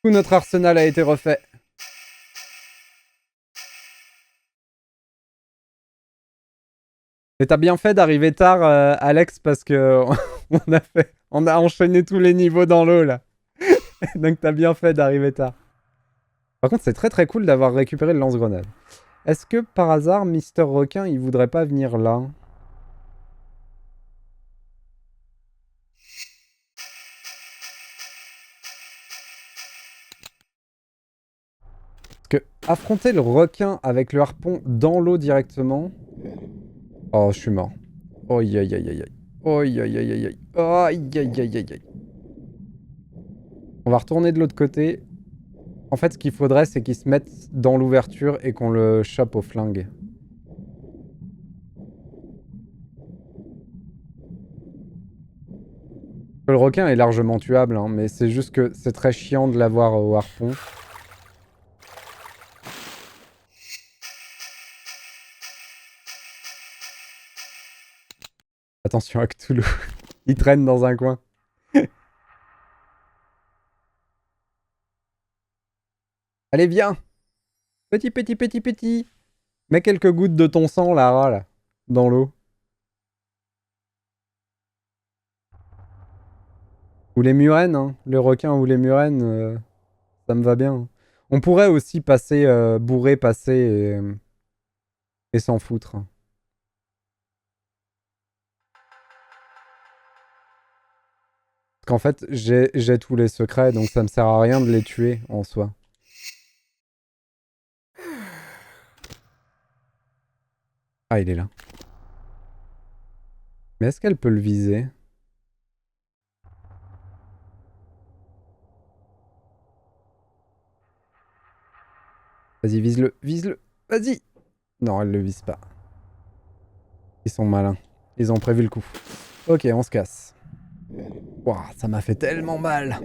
Tout notre arsenal a été refait. Et t'as bien fait d'arriver tard, Alex, parce que on a enchaîné tous les niveaux dans l'eau, là. Donc t'as bien fait d'arriver tard. Par contre, c'est très très cool d'avoir récupéré le lance-grenade. Est-ce que, par hasard, Mister Requin, il voudrait pas venir là? Parce que affronter le requin avec le harpon dans l'eau directement... Oh, je suis mort. Aïe aïe aïe aïe aïe. Aïe aïe aïe aïe aïe. Aïe aïe aïe aïe aïe. On va retourner de l'autre côté. En fait, ce qu'il faudrait, c'est qu'il se mette dans l'ouverture et qu'on le chope au flingue. Le requin est largement tuable, hein, mais c'est juste que c'est très chiant de l'avoir au harpon. Attention à Cthulhu. Il traîne dans un coin. Allez, viens. Petit, petit, petit, petit. Mets quelques gouttes de ton sang, Lara, là, dans l'eau. Ou les murènes, hein. Le requin ou les murènes, ça me va bien. On pourrait aussi passer, bourré, passer et s'en foutre. Parce qu'en fait, j'ai tous les secrets, donc ça me sert à rien de les tuer, en soi. Ah, il est là. Mais est-ce qu'elle peut le viser? Vas-y, vise-le, vise-le. Vas-y. Non, elle le vise pas. Ils sont malins. Ils ont prévu le coup. Ok, on se casse. Ouah, ça m'a fait tellement mal.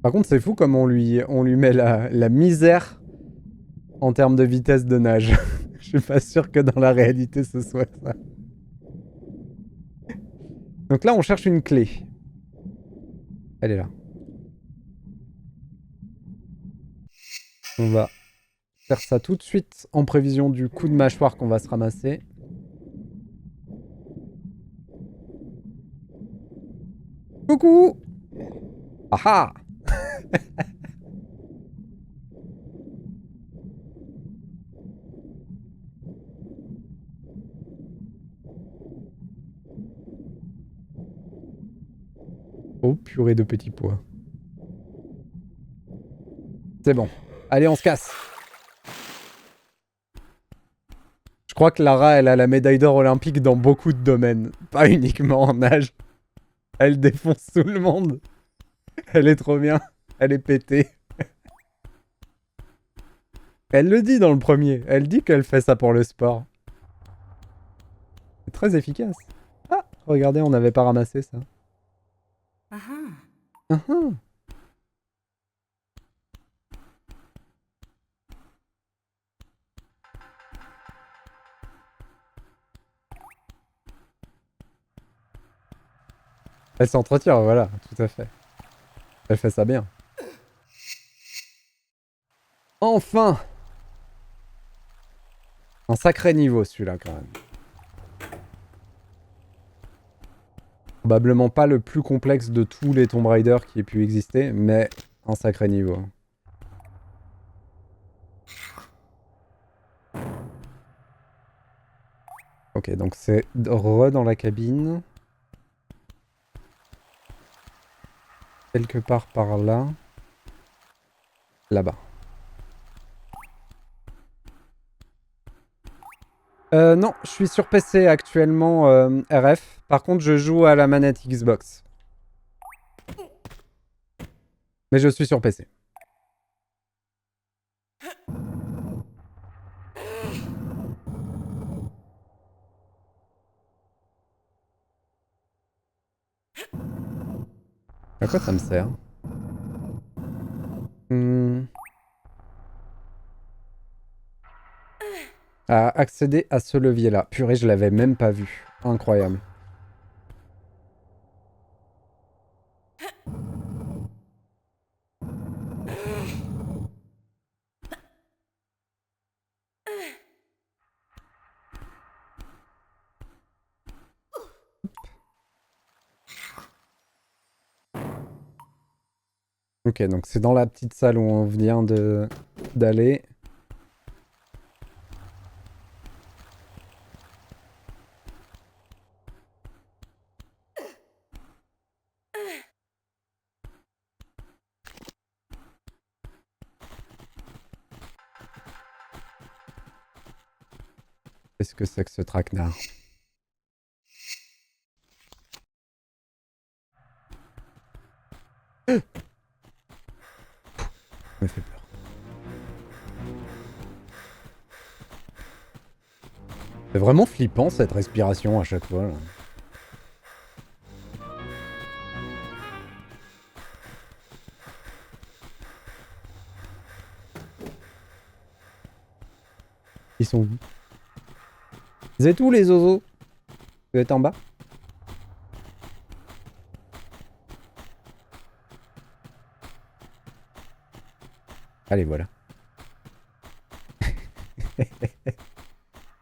Par contre, c'est fou comme on lui met la misère en termes de vitesse de nage. Je suis pas sûr que dans la réalité ce soit ça. Donc là, on cherche une clé. Elle est là. On va faire ça tout de suite en prévision du coup de mâchoire qu'on va se ramasser. Coucou! Ah ah! Oh, purée de petits pois. C'est bon. Allez, on se casse. Je crois que Lara, elle a la médaille d'or olympique dans beaucoup de domaines. Pas uniquement en nage. Elle défonce tout le monde. Elle est trop bien. Elle est pétée. Elle le dit dans le premier. Elle dit qu'elle fait ça pour le sport. C'est très efficace. Ah, regardez, on n'avait pas ramassé ça. Uhum. Elle s'entretient, voilà, tout à fait. Elle fait ça bien. Enfin! Un sacré niveau celui-là quand même. Probablement pas le plus complexe de tous les Tomb Raider qui aient pu exister, mais un sacré niveau. Ok, donc c'est re dans la cabine. Quelque part par là. Là-bas. Non, je suis sur PC actuellement RF. Par contre, je joue à la manette Xbox. Mais je suis sur PC. À quoi ça me sert? À accéder à ce levier-là. Purée, je l'avais même pas vu. Incroyable. Ok, donc c'est dans la petite salle où on vient d'aller. Qu'est-ce que c'est que ce traquenard? Ça me fait peur. C'est vraiment flippant cette respiration à chaque fois. Là. Ils sont où? Vous êtes où les oiseaux? Vous êtes en bas? Allez, voilà.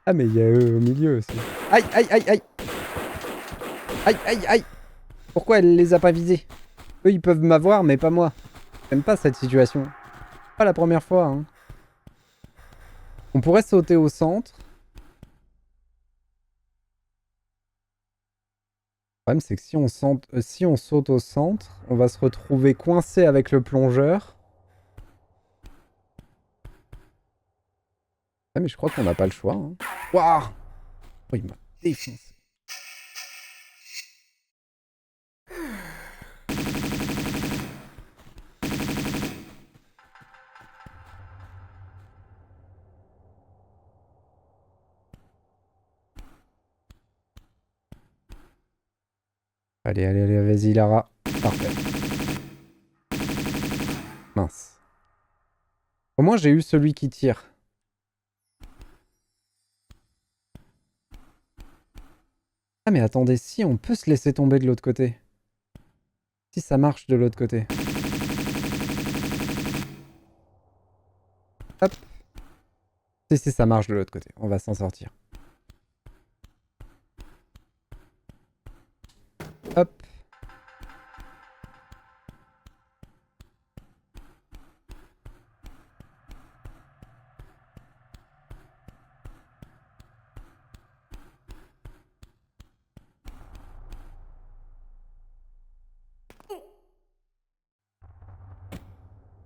Ah, mais il y a eux au milieu aussi. Aïe, aïe, aïe, aïe! Aïe, aïe, aïe! Pourquoi elle les a pas visés? Eux, ils peuvent m'avoir, mais pas moi. J'aime pas cette situation. Pas la première fois, hein. On pourrait sauter au centre. Le problème, c'est que si on saute au centre, on va se retrouver coincé avec le plongeur. Ah, mais je crois qu'on n'a pas le choix. Hein. Waouh! Oh, il m'a défoncé. Allez, allez, allez, vas-y, Lara. Parfait. Mince. Au moins, j'ai eu celui qui tire. Ah, mais attendez, si, on peut se laisser tomber de l'autre côté. Si ça marche de l'autre côté. Hop. Si, ça marche de l'autre côté. On va s'en sortir. Hop.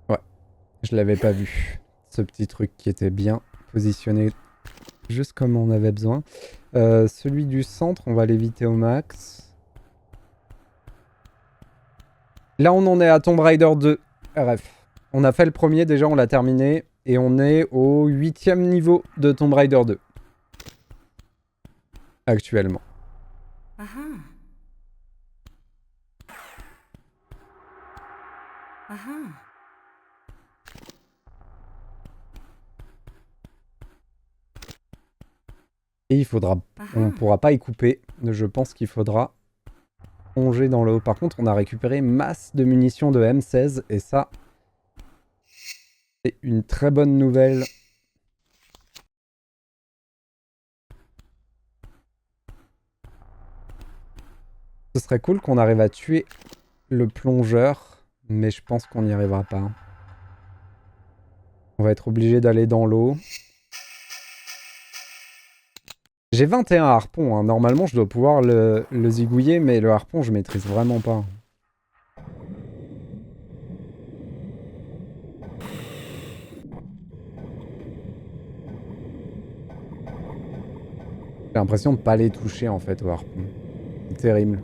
Ouais. Je l'avais pas vu. Ce petit truc qui était bien positionné juste comme on avait besoin. Celui du centre, on va l'éviter au max. Là, on en est à Tomb Raider 2 RF. On a fait le premier, déjà, on l'a terminé. Et on est au 8e niveau de Tomb Raider 2. Actuellement. Uh-huh. Uh-huh. Et il faudra... On pourra pas y couper. Je pense qu'il faudra plonger dans l'eau. Par contre, on a récupéré masse de munitions de M16. Et ça, c'est une très bonne nouvelle Ce serait cool qu'on arrive à tuer le plongeur, mais je pense qu'on n'y arrivera pas. On va être obligé d'aller dans l'eau. J'ai 21 harpons, hein. Normalement je dois pouvoir le zigouiller, mais le harpon je maîtrise vraiment pas. J'ai l'impression de pas les toucher en fait au harpon. C'est terrible.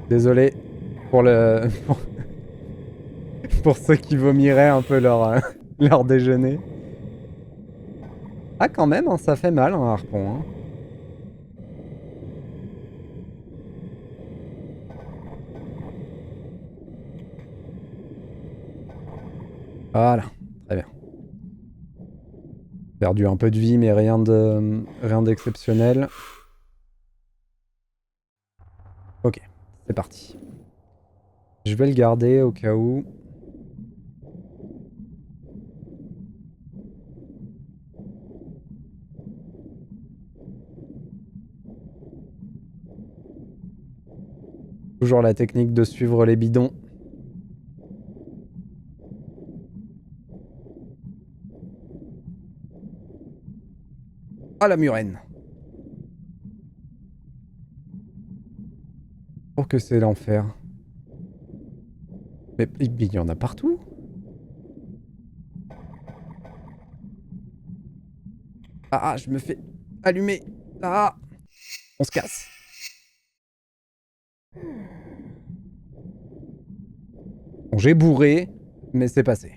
Désolé pour le... pour ceux qui vomiraient un peu leur déjeuner. Ah quand même, hein, ça fait mal un harpon. Hein. Voilà, très bien. Perdu un peu de vie, mais rien d'exceptionnel. Ok, c'est parti. Je vais le garder au cas où. Toujours la technique de suivre les bidons. Ah la murène. Oh que c'est l'enfer. Mais il y en a partout. Ah, je me fais allumer. Ah, on se casse. Bon, j'ai bourré, mais c'est passé.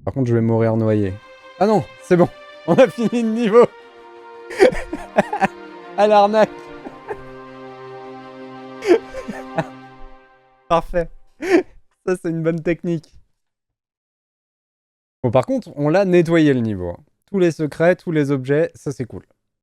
Par contre, je vais mourir noyé. Ah non, c'est bon. On a fini le niveau. À l'arnaque. Parfait. Ça, c'est une bonne technique. Bon, par contre, on l'a nettoyé le niveau. Tous les secrets, tous les objets, ça c'est cool.